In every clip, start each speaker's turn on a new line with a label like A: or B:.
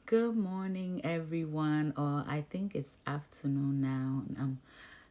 A: Good morning, everyone, or I think it's afternoon now.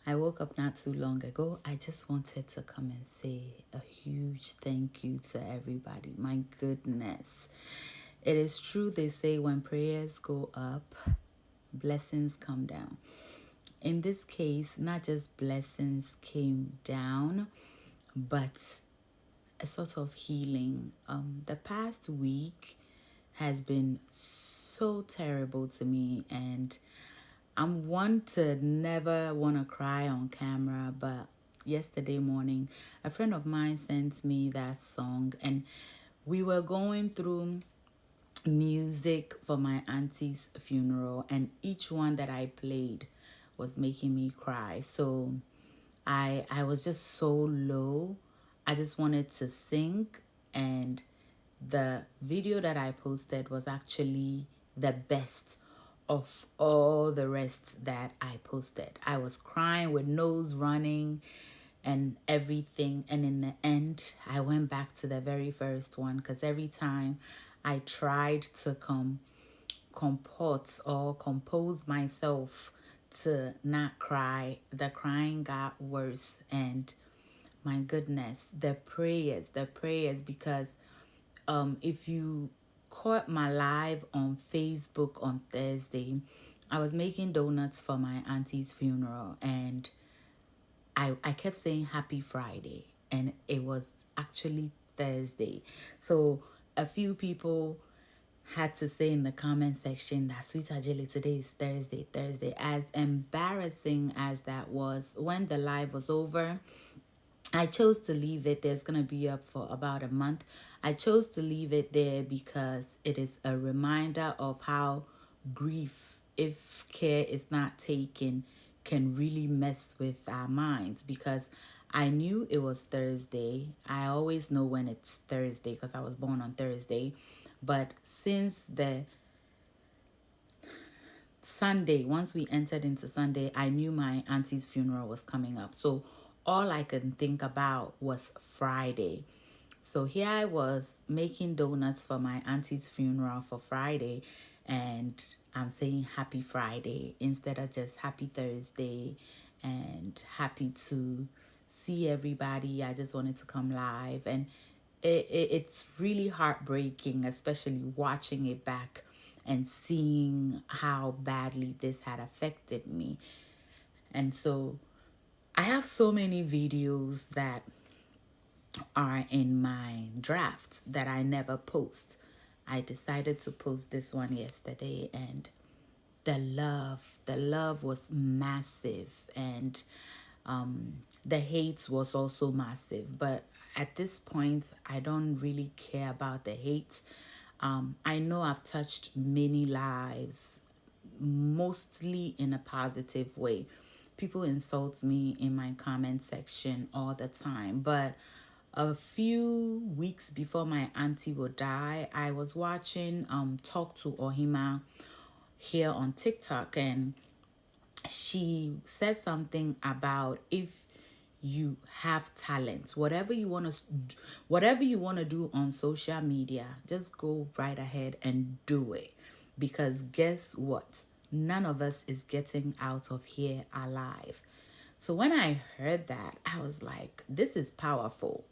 A: I woke up not too long ago. I just wanted to come and say a huge thank you to everybody. My goodness. It is true, they say when prayers go up, blessings come down. In this case, not just blessings came down, but a sort of healing. The past week has been so terrible to me, and I'm one to never want to cry on camera, but yesterday morning a friend of mine sent me that song, and we were going through music for my auntie's funeral, and each one that I played was making me cry. So I was just so low. I just wanted to sing, and the video that I posted was actually the best of all the rest that I posted. I was crying with nose running and everything, and in the end I went back to the very first one because every time I tried to comport or compose myself to not cry, the crying got worse. And my goodness, the prayers, because if you caught my live on Facebook on Thursday, I was making donuts for my auntie's funeral, and I kept saying happy Friday, and it was actually Thursday. So a few people had to say in the comment section that Sweet Ajili, today is Thursday. As embarrassing as that was, when the live was over, I chose to leave it. There's going to be up for about a month. I chose to leave it there because it is a reminder of how grief, if care is not taken, can really mess with our minds. Because I knew it was Thursday. I always know when it's Thursday because I was born on Thursday. But since the Sunday, once we entered into Sunday, I knew my auntie's funeral was coming up. So all I could think about was Friday. So here I was making donuts for my auntie's funeral for Friday, and I'm saying happy Friday instead of just happy Thursday and happy to see everybody. I just wanted to come live, and it's really heartbreaking, especially watching it back and seeing how badly this had affected me. And so I have so many videos that are in my drafts that I never post. I decided to post this one yesterday, and the love was massive, and the hate was also massive. But at this point, I don't really care about the hate. I know I've touched many lives, mostly in a positive way. People insult me in my comment section all the time, but a few weeks before my auntie would die, I was watching Talk to Ohima here on TikTok, and she said something about, if you have talent, whatever you want to do on social media, just go right ahead and do it, because guess what, none of us is getting out of here alive. So when I heard that, I was like, this is powerful.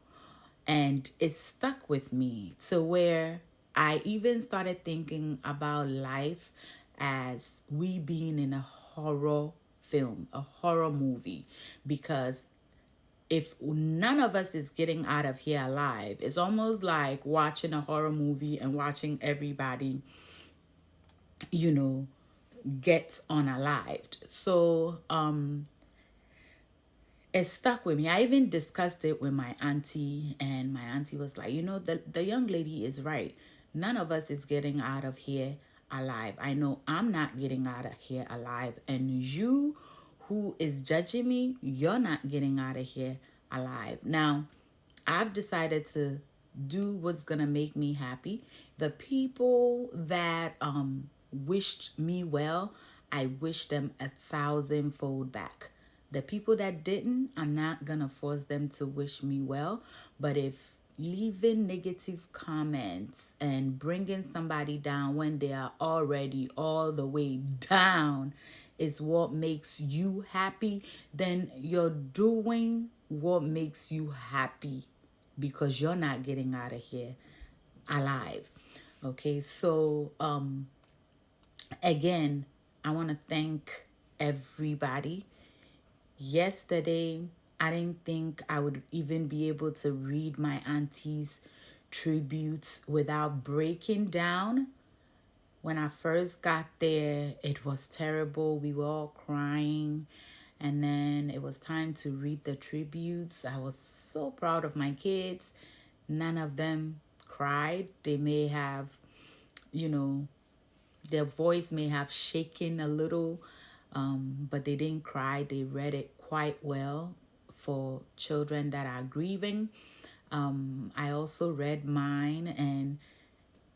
A: And it stuck with me to where I even started thinking about life as we being in a horror film, a horror movie. Because if none of us is getting out of here alive, it's almost like watching a horror movie and watching everybody, you know, get unalived. So it stuck with me. I even discussed it with my auntie, and my auntie was like, the young lady is right. None of us is getting out of here alive. I know I'm not getting out of here alive, and you who is judging me, you're not getting out of here alive. Now, I've decided to do what's gonna make me happy. The people that wished me well, I wish them 1,000-fold back. The people that didn't, I'm not gonna force them to wish me well. But if leaving negative comments and bringing somebody down when they are already all the way down is what makes you happy, then you're doing what makes you happy because you're not getting out of here alive. Okay, so again, I want to thank everybody. Yesterday, I didn't think I would even be able to read my auntie's tributes without breaking down. When I first got there, it was terrible. We were all crying. And then it was time to read the tributes. I was so proud of my kids. None of them cried. They may have, you know, their voice may have shaken a little, but they didn't cry. They read it quite well for children that are grieving. I also read mine, and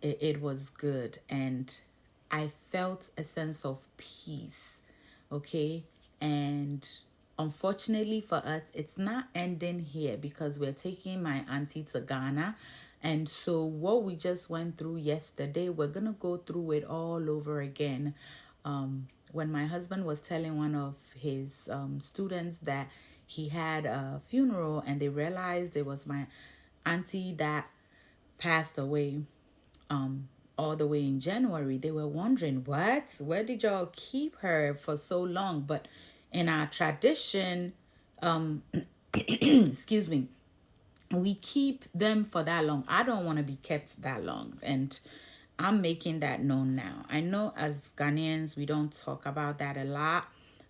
A: it was good. And I felt a sense of peace. Okay. And unfortunately for us, it's not ending here because we're taking my auntie to Ghana. And so what we just went through yesterday, we're going to go through it all over again. When my husband was telling one of his students that he had a funeral and they realized it was my auntie that passed away all the way in January, they were wondering, what? Where did y'all keep her for so long? But in our tradition, excuse me, we keep them for that long. I don't want to be kept that long. And I'm making that known now. I know as Ghanaians, we don't talk about that a lot,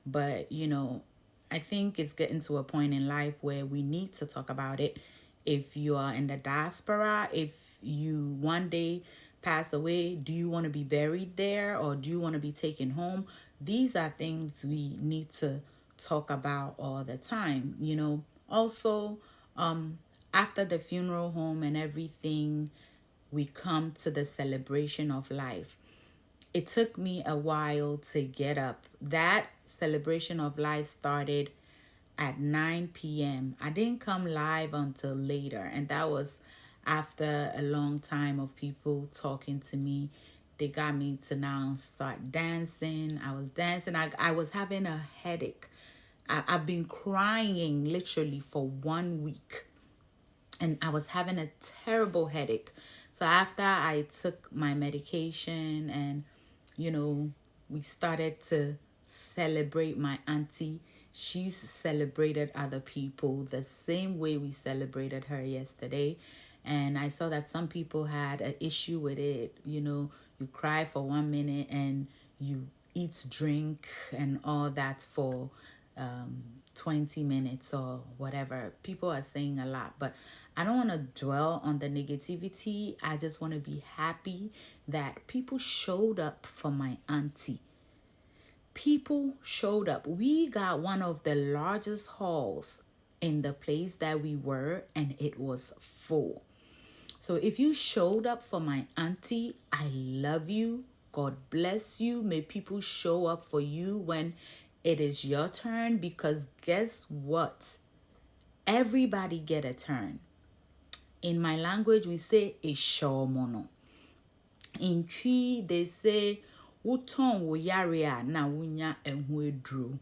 A: but I think it's getting to a point in life where we need to talk about it. If you are in the diaspora, if you one day pass away, do you want to be buried there or do you want to be taken home? These are things we need to talk about all the time. Also, after the funeral home and everything, we come to the celebration of life. It took me a while to get up. That celebration of life started at 9 p.m. I didn't come live until later, and that was after a long time of people talking to me. They got me to now start dancing. I was dancing. I was having a headache. I've been crying literally for 1 week, and I was having a terrible headache. So after I took my medication and, we started to celebrate my auntie, she's celebrated other people the same way we celebrated her yesterday. And I saw that some people had an issue with it. You cry for 1 minute and you eat, drink, and all that for 20 minutes or whatever. People are saying a lot, but I don't want to dwell on the negativity. I just want to be happy that people showed up for my auntie. People showed up. We got one of the largest halls in the place that we were, and it was full. So if you showed up for my auntie, I love you. God bless you. May people show up for you when it is your turn, because guess what? Everybody get a turn. In my language, we say ishomono. In Twi, they say wuton wo yarea na wunya enhuedru.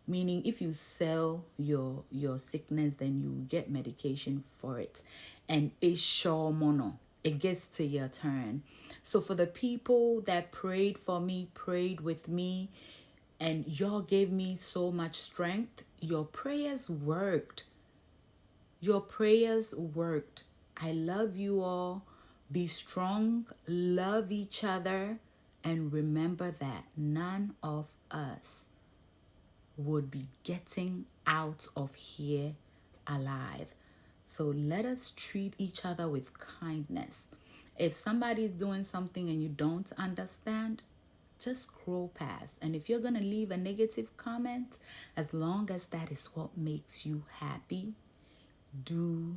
A: Meaning, if you sell your sickness, then you get medication for it. And ishomono, it gets to your turn. So for the people that prayed for me, prayed with me, and y'all gave me so much strength, your prayers worked. Your prayers worked. I love you all. Be strong, love each other, and remember that none of us would be getting out of here alive. So let us treat each other with kindness. If somebody's doing something and you don't understand, just scroll past. And if you're going to leave a negative comment, as long as that is what makes you happy, do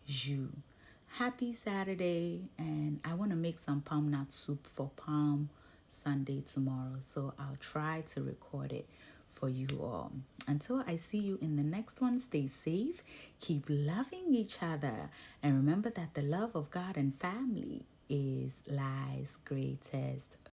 A: you. Happy Saturday, and I want to make some palm nut soup for Palm Sunday tomorrow, so I'll try to record it for you all. Until I see you in the next one, stay safe, keep loving each other, and remember that the love of God and family is life's greatest